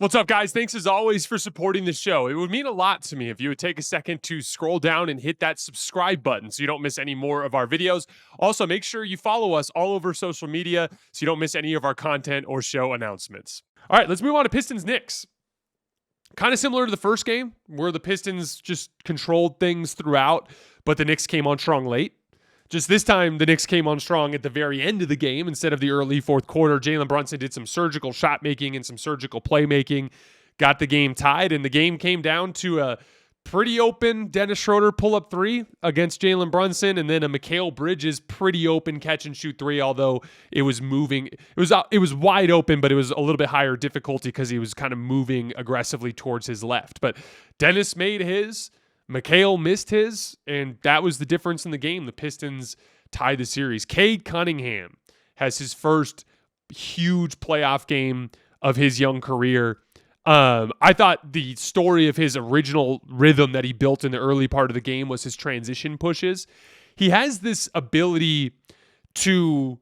What's up, guys? Thanks as always for supporting the show. It would mean a lot to me if you would take a second to scroll down and hit that subscribe button so you don't miss any more of our videos. Also, make sure you follow us all over social media so you don't miss any of our content or show announcements. All right, let's move on to Pistons-Knicks. Kind of similar to the first game where the Pistons just controlled things throughout, but the Knicks came on strong late. Just this time, the Knicks came on strong at the very end of the game instead of the early fourth quarter. Jalen Brunson did some surgical shot making and some surgical playmaking, got the game tied, and the game came down to a pretty open Dennis Schroeder pull-up three against Jalen Brunson, and then a Mikal Bridges pretty open catch-and-shoot three, although it was moving. It was wide open, but it was a little bit higher difficulty because he was kind of moving aggressively towards his left. But Dennis made his. Mikal missed his, and that was the difference in the game. The Pistons tied the series. Cade Cunningham has his first huge playoff game of his young career. I thought the story of his original rhythm that he built in the early part of the game was his transition pushes. He has this ability to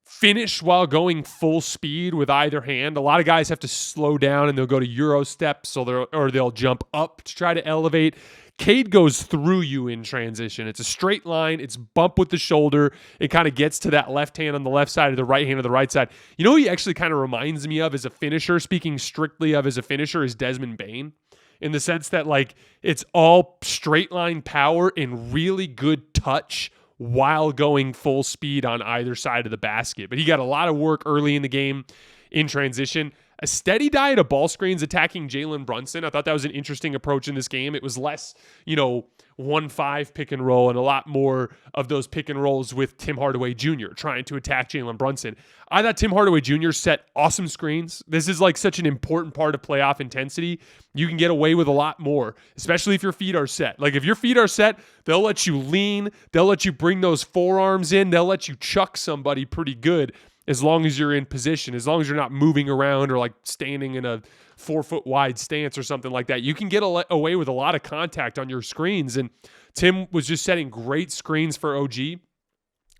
finish while going full speed with either hand. A lot of guys have to slow down and they'll go to Euro steps or they'll jump up to try to elevate. Cade goes through you in transition. It's a straight line. It's bump with the shoulder. It kind of gets to that left hand on the left side or the right hand on the right side. You know who he actually kind of reminds me of as a finisher, speaking strictly of as a finisher, is Desmond Bane, in the sense that like it's all straight line power and really good touch while going full speed on either side of the basket. But he got a lot of work early in the game in transition. A steady diet of ball screens attacking Jalen Brunson. I thought that was an interesting approach in this game. It was less, 1-5 pick and roll and a lot more of those pick and rolls with Tim Hardaway Jr. trying to attack Jalen Brunson. I thought Tim Hardaway Jr. set awesome screens. This is like such an important part of playoff intensity. You can get away with a lot more, especially if your feet are set. Like if your feet are set, they'll let you lean. They'll let you bring those forearms in. They'll let you chuck somebody pretty good. As long as you're in position, as long as you're not moving around or like standing in a 4-foot wide stance or something like that, you can get away with a lot of contact on your screens. And Tim was just setting great screens for OG.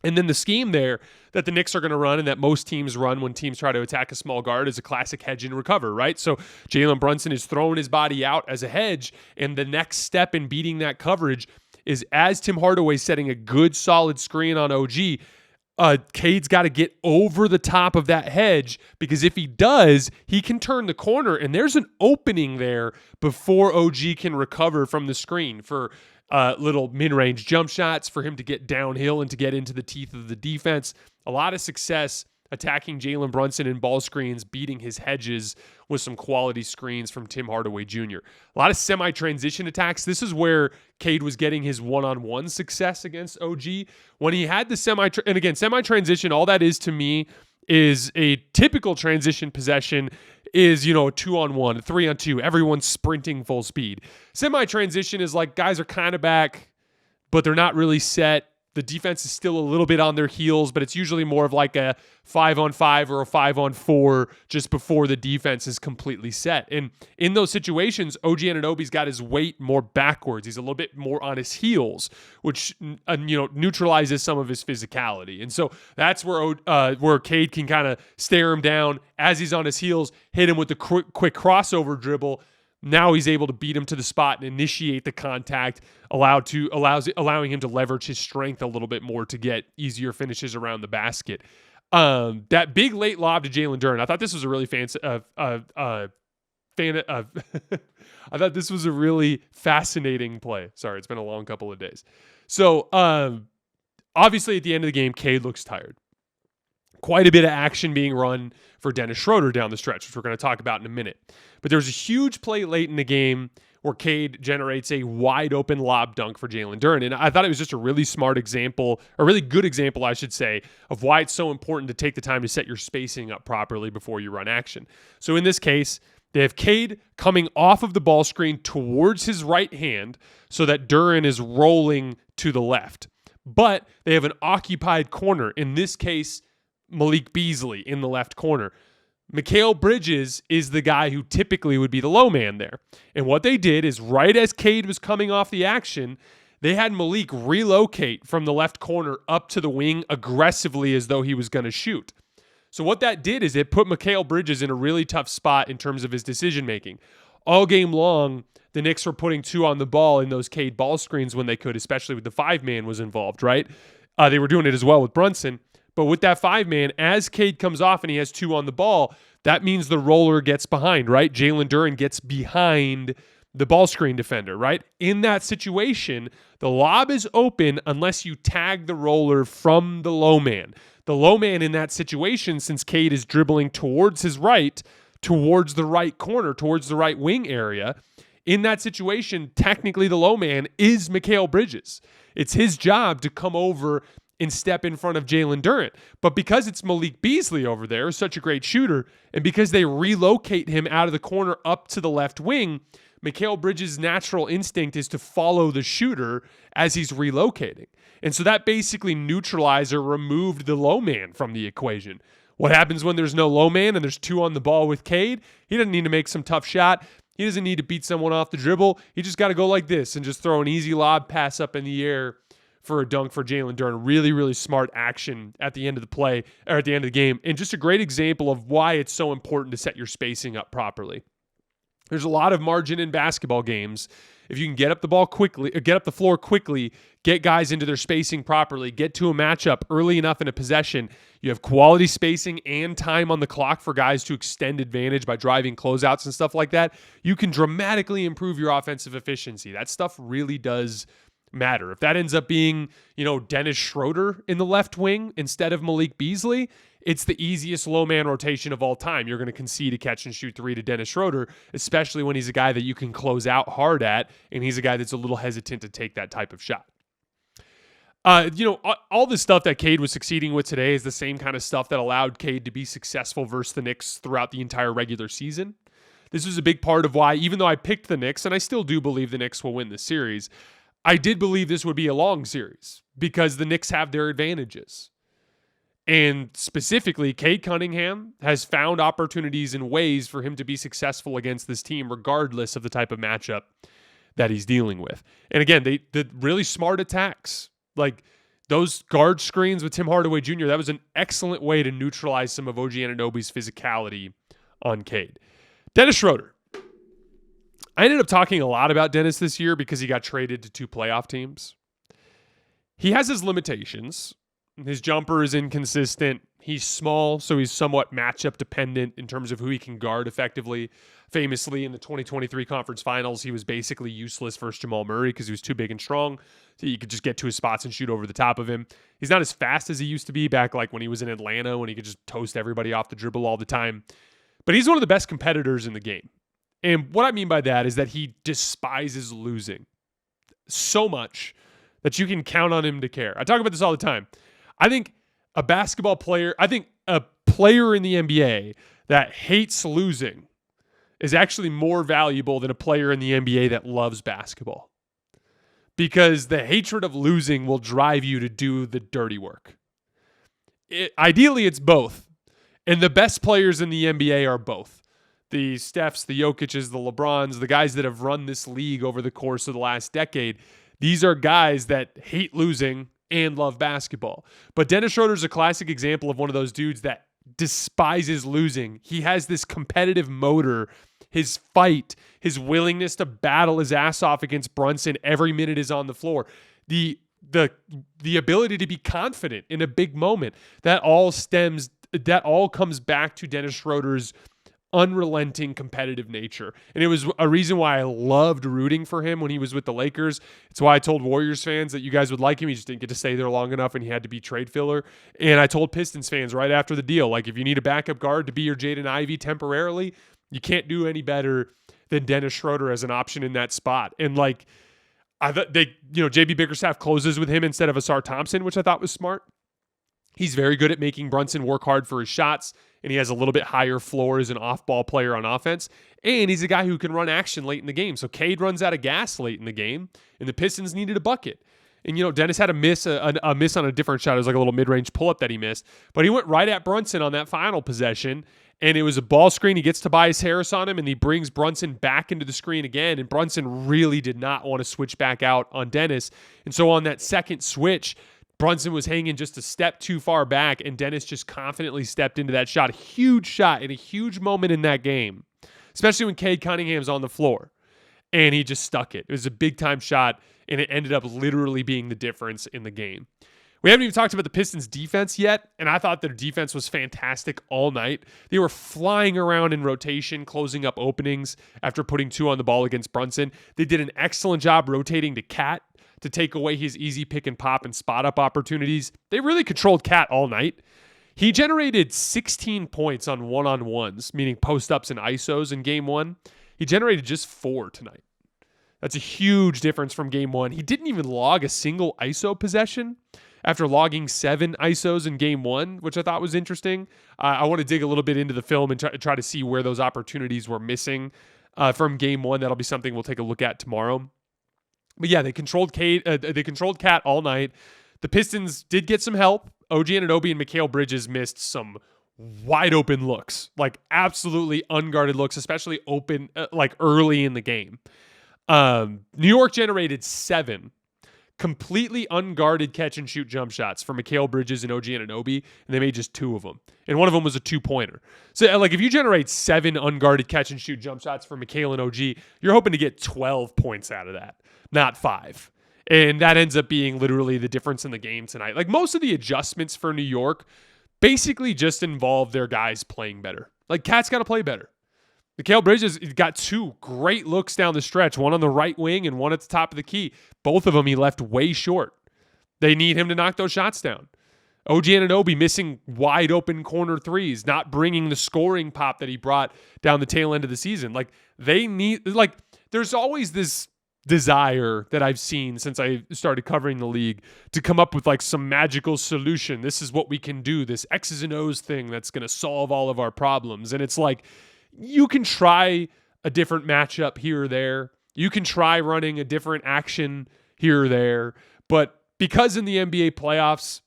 And then the scheme there that the Knicks are going to run and that most teams run when teams try to attack a small guard is a classic hedge and recover, right? So Jalen Brunson is throwing his body out as a hedge, and the next step in beating that coverage is as Tim Hardaway's setting a good solid screen on OG, Cade's got to get over the top of that hedge, because if he does, he can turn the corner, and there's an opening there before OG can recover from the screen for little mid-range jump shots, for him to get downhill and to get into the teeth of the defense. A lot of success attacking Jalen Brunson in ball screens, beating his hedges with some quality screens from Tim Hardaway Jr. A lot of semi-transition attacks. This is where Cade was getting his one-on-one success against OG. When he had the semi-transition, all that is to me is a typical transition possession is, a 2-on-1, a 3-on-2, everyone's sprinting full speed. Semi-transition is like guys are kind of back, but they're not really set. The defense is still a little bit on their heels, but it's usually more of like a 5-on-5 or a 5-on-4 just before the defense is completely set. And in those situations, OG Anunoby's got his weight more backwards. He's a little bit more on his heels, which neutralizes some of his physicality. And so that's where Cade can kind of stare him down as he's on his heels, hit him with the quick crossover dribble. Now he's able to beat him to the spot and initiate the contact, allowing him to leverage his strength a little bit more to get easier finishes around the basket. That big late lob to Jalen Duren, I thought this was a really I thought this was a really fascinating play. Sorry, it's been a long couple of days. So obviously at the end of the game, Cade looks tired. Quite a bit of action being run for Dennis Schroeder down the stretch, which we're going to talk about in a minute. But there was a huge play late in the game where Cade generates a wide open lob dunk for Jalen Duren. And I thought it was just a really smart example, a really good example, I should say, of why it's so important to take the time to set your spacing up properly before you run action. So in this case, they have Cade coming off of the ball screen towards his right hand so that Duren is rolling to the left. But they have an occupied corner. In this case, Malik Beasley in the left corner. Mikal Bridges is the guy who typically would be the low man there. And what they did is right as Cade was coming off the action, they had Malik relocate from the left corner up to the wing aggressively as though he was going to shoot. So what that did is it put Mikal Bridges in a really tough spot in terms of his decision-making. All game long, the Knicks were putting 2 on the ball in those Cade ball screens when they could, especially with the 5-man was involved, right? They were doing it as well with Brunson. But with that 5-man, as Cade comes off and he has 2 on the ball, that means the roller gets behind, right? Jalen Duren gets behind the ball screen defender, right? In that situation, the lob is open unless you tag the roller from the low man. The low man in that situation, since Cade is dribbling towards his right, towards the right corner, towards the right wing area, in that situation, technically the low man is Mikal Bridges. It's his job to come over and step in front of Jalen Duren. But because it's Malik Beasley over there, such a great shooter, and because they relocate him out of the corner up to the left wing, Mikal Bridges' natural instinct is to follow the shooter as he's relocating. And so that basically neutralized or removed the low man from the equation. What happens when there's no low man and there's 2 on the ball with Cade? He doesn't need to make some tough shot. He doesn't need to beat someone off the dribble. He just got to go like this and just throw an easy lob pass up in the air for a dunk for Jalen Duren. Really, really smart action at the end of the play, or at the end of the game. And just a great example of why it's so important to set your spacing up properly. There's a lot of margin in basketball games. If you can get up the ball quickly, get up the floor quickly, get guys into their spacing properly, get to a matchup early enough in a possession, you have quality spacing and time on the clock for guys to extend advantage by driving closeouts and stuff like that, you can dramatically improve your offensive efficiency. That stuff really does matter. If that ends up being, Dennis Schroeder in the left wing instead of Malik Beasley, it's the easiest low man rotation of all time. You're going to concede a catch and shoot 3 to Dennis Schroeder, especially when he's a guy that you can close out hard at, and he's a guy that's a little hesitant to take that type of shot. All the stuff that Cade was succeeding with today is the same kind of stuff that allowed Cade to be successful versus the Knicks throughout the entire regular season. This was a big part of why, even though I picked the Knicks, and I still do believe the Knicks will win this series, I did believe this would be a long series because the Knicks have their advantages. And specifically, Cade Cunningham has found opportunities and ways for him to be successful against this team, regardless of the type of matchup that he's dealing with. And again, the really smart attacks, like those guard screens with Tim Hardaway Jr., that was an excellent way to neutralize some of OG Anunoby's physicality on Cade. Dennis Schroeder. I ended up talking a lot about Dennis this year because he got traded to 2 playoff teams. He has his limitations. His jumper is inconsistent. He's small, so he's somewhat matchup dependent in terms of who he can guard effectively. Famously, in the 2023 conference finals, he was basically useless versus Jamal Murray because he was too big and strong. So you could just get to his spots and shoot over the top of him. He's not as fast as he used to be back like when he was in Atlanta, when he could just toast everybody off the dribble all the time. But he's one of the best competitors in the game. And what I mean by that is that he despises losing so much that you can count on him to care. I talk about this all the time. I think a player in the NBA that hates losing is actually more valuable than a player in the NBA that loves basketball. Because the hatred of losing will drive you to do the dirty work. Ideally, it's both. And the best players in the NBA are both. The Stephs, the Jokic's, the LeBrons, the guys that have run this league over the course of the last decade, these are guys that hate losing and love basketball. But Dennis Schroeder is a classic example of one of those dudes that despises losing. He has this competitive motor, his fight, his willingness to battle his ass off against Brunson every minute is on the floor. The ability to be confident in a big moment, that all comes back to Dennis Schroeder's unrelenting competitive nature. And it was a reason why I loved rooting for him when he was with the Lakers. It's why I told Warriors fans that you guys would like him. He just didn't get to stay there long enough and he had to be trade filler. And I told Pistons fans right after the deal, like, if you need a backup guard to be your Jaden Ivey temporarily, you can't do any better than Dennis Schroeder as an option in that spot. And like, I thought JB Bickerstaff closes with him instead of Asar Thompson, which I thought was smart. He's very good at making Brunson work hard for his shots, and he has a little bit higher floor as an off-ball player on offense. And he's a guy who can run action late in the game. So Cade runs out of gas late in the game, and the Pistons needed a bucket. And, Dennis had a miss on a different shot. It was like a little mid-range pull-up that he missed. But he went right at Brunson on that final possession, and it was a ball screen. He gets Tobias Harris on him, and he brings Brunson back into the screen again. And Brunson really did not want to switch back out on Dennis. And so on that second switch, Brunson was hanging just a step too far back, and Dennis just confidently stepped into that shot. A huge shot in a huge moment in that game, especially when Cade Cunningham's on the floor, and he just stuck it. It was a big-time shot, and it ended up literally being the difference in the game. We haven't even talked about the Pistons' defense yet, and I thought their defense was fantastic all night. They were flying around in rotation, closing up openings after putting 2 on the ball against Brunson. They did an excellent job rotating to Cat to take away his easy pick and pop and spot up opportunities. They really controlled Cat all night. He generated 16 points on one-on-ones, meaning post-ups and ISOs in game 1. He generated just 4 tonight. That's a huge difference from game 1. He didn't even log a single ISO possession after logging 7 ISOs in game 1, which I thought was interesting. I want to dig a little bit into the film and try to see where those opportunities were missing from game 1. That'll be something we'll take a look at tomorrow. But yeah, they controlled Cat all night. The Pistons did get some help. OG Anunoby and Mikal Bridges missed some wide open looks, like absolutely unguarded looks, especially open like early in the game. New York generated 7 completely unguarded catch and shoot jump shots for Mikal Bridges and OG Anunoby, and they made just 2 of them. And one of them was a 2-pointer. So like if you generate 7 unguarded catch and shoot jump shots for Mikal and OG, you're hoping to get 12 points out of that, not 5. And that ends up being literally the difference in the game tonight. Like most of the adjustments for New York basically just involve their guys playing better. Like Cat's got to play better. Mikal Bridges got 2 great looks down the stretch, one on the right wing and one at the top of the key. Both of them he left way short. They need him to knock those shots down. OG Anunoby missing wide open corner threes, not bringing the scoring pop that he brought down the tail end of the season. Like there's always this desire that I've seen since I started covering the league to come up with like some magical solution. This is what we can do, this X's and O's thing that's going to solve all of our problems. And it's like, you can try a different matchup here or there. You can try running a different action here or there. But because in the NBA playoffs,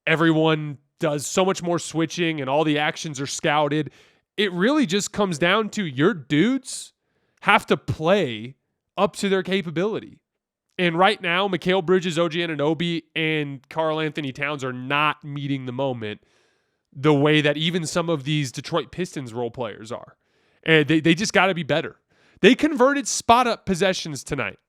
everyone does so much more switching and all the actions are scouted, it really just comes down to your dudes have to play up to their capability. And right now, Mikal Bridges, OG Anunoby, and Karl-Anthony Towns are not meeting the moment the way that even some of these Detroit Pistons role players are. And they just got to be better. They converted spot-up possessions tonight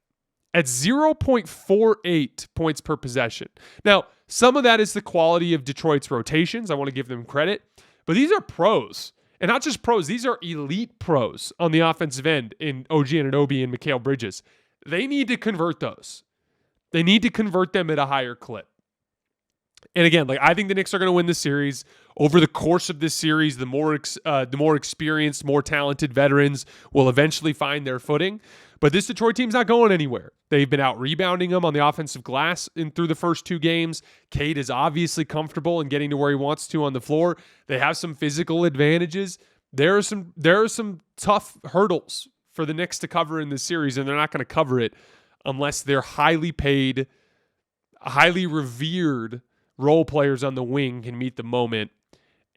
at 0.48 points per possession. Now, some of that is the quality of Detroit's rotations. I want to give them credit. But these are pros. And not just pros, these are elite pros on the offensive end in OG Anunoby and Mikal Bridges. They need to convert those. They need to convert them at a higher clip. And again, like I think the Knicks are going to win this series. Over the course of this series, the more experienced, more talented veterans will eventually find their footing. But this Detroit team's not going anywhere. They've been out rebounding them on the offensive glass through the first 2 games. Cade is obviously comfortable and getting to where he wants to on the floor. They have some physical advantages. There are some tough hurdles for the Knicks to cover in this series, and they're not going to cover it unless they're highly paid, highly revered role players on the wing can meet the moment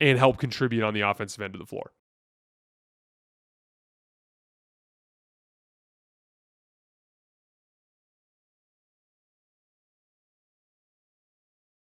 and help contribute on the offensive end of the floor.